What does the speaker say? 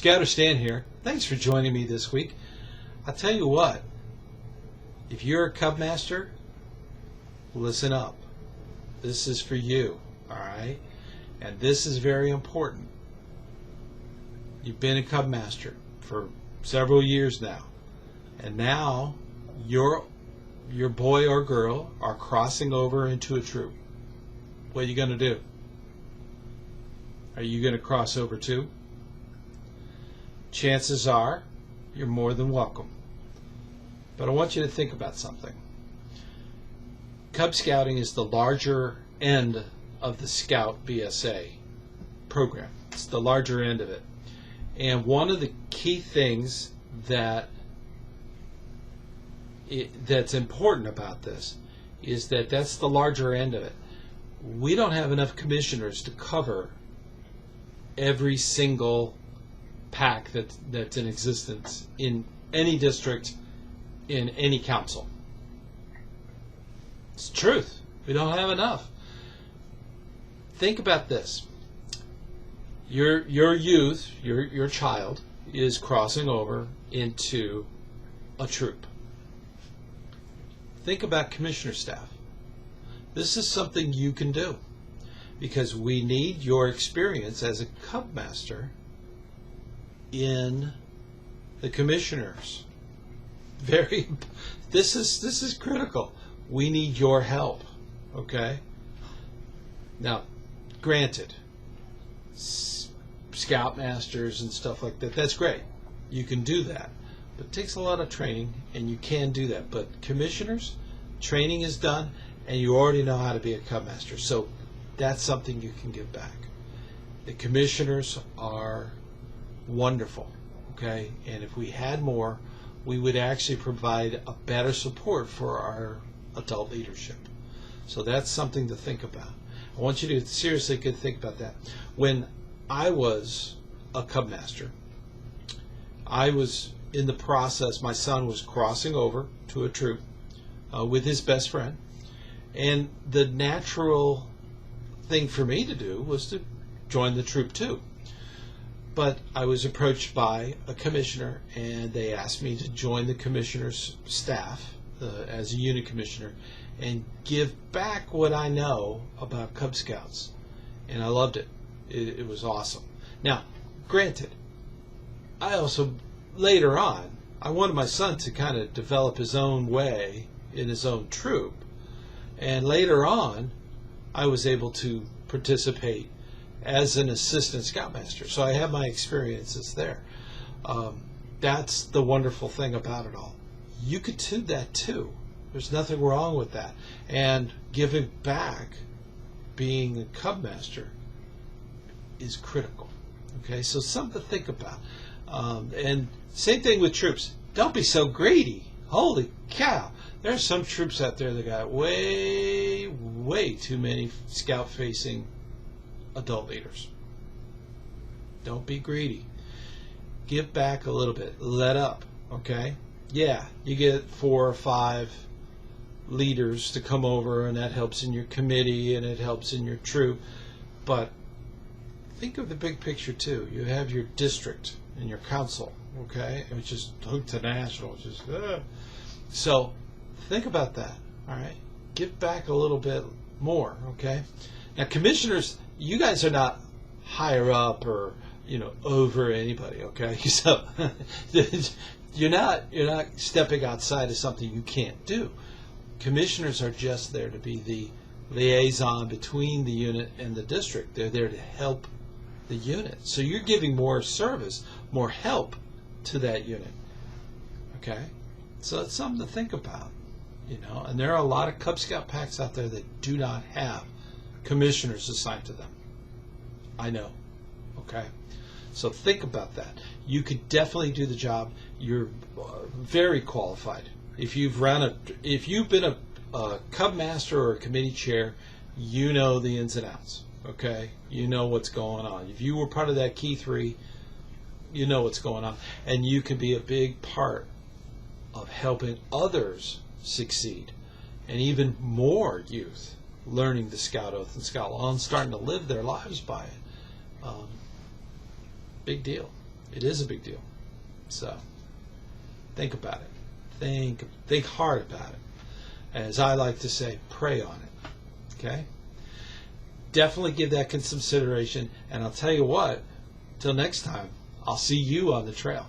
ScouterStan here. Thanks for joining me this week. I'll tell you what, if you're a Cub Master, listen up. This is for you, alright? And this is very important. You've been a Cub Master for several years now. And now your boy or girl are crossing over into a troop. What are you going to do? Are you going to cross over too? Chances are you're more than welcome. But I want you to think about something. Cub Scouting is the larger end of the Scout BSA program. It's the larger end of it. And one of the key things that's important about this is that that's the larger end of it. We don't have enough commissioners to cover every single pack that's in existence in any district, in any council. It's the truth. We don't have enough. Think about this. Your youth, your child, is crossing over into a troop. Think about commissioner staff. This is something you can do because we need your experience as a Cub Master in the commissioners. This is critical. We need your help. Okay. Now, granted, Scout Masters and stuff like that, that's great. You can do that, but it takes a lot of training, and you can do that. But commissioners, training is done, and you already know how to be a Cub Master, so that's something you can give back. The commissioners are wonderful, okay? And if we had more, we would actually provide a better support for our adult leadership. So that's something to think about. I want you to seriously think about that. When I was a Cub Master, I was in the process, my son was crossing over to a troop with his best friend, and the natural thing for me to do was to join the troop too. But I was approached by a commissioner, and they asked me to join the commissioner's staff as a unit commissioner and give back what I know about Cub Scouts. And I loved it. It was awesome. Now, granted, I also, later on, I wanted my son to kind of develop his own way in his own troop. And later on, I was able to participate as an assistant scoutmaster. So I have my experiences there. That's the wonderful thing about it all. You could do that too. There's nothing wrong with that. And giving back, being a Cub Master, is critical. Okay, so something to think about. And same thing with troops. Don't be so greedy. Holy cow. There are some troops out there that got way too many scout-facing adult leaders. Don't be greedy. Give back a little bit. Let up. Okay? Yeah, you get 4 or 5 leaders to come over, and that helps in your committee and it helps in your troop. But think of the big picture too. You have your district and your council, okay? It's just hooked to national. So think about that. All right, give back a little bit more, okay? Now, commissioners, you guys are not higher up or over anybody, okay? So you're not stepping outside of something you can't do. Commissioners are just there to be the liaison between the unit and the district. They're there to help the unit. So you're giving more service, more help to that unit. Okay? So it's something to think about. And there are a lot of Cub Scout packs out there that do not have commissioners assigned to them. I know. Okay? So think about that. You could definitely do the job. You're very qualified. If you've been a Cub Master or a committee chair, you know the ins and outs. Okay? You know what's going on. If you were part of that Key 3, you know what's going on. And you can be a big part of helping others succeed. And even more youth learning the Scout Oath and Scout Law and starting to live their lives by it. Big deal. It is a big deal. So think about it. Think hard about it. As I like to say, pray on it. Okay? Definitely give that consideration. And I'll tell you what, till next time, I'll see you on the trail.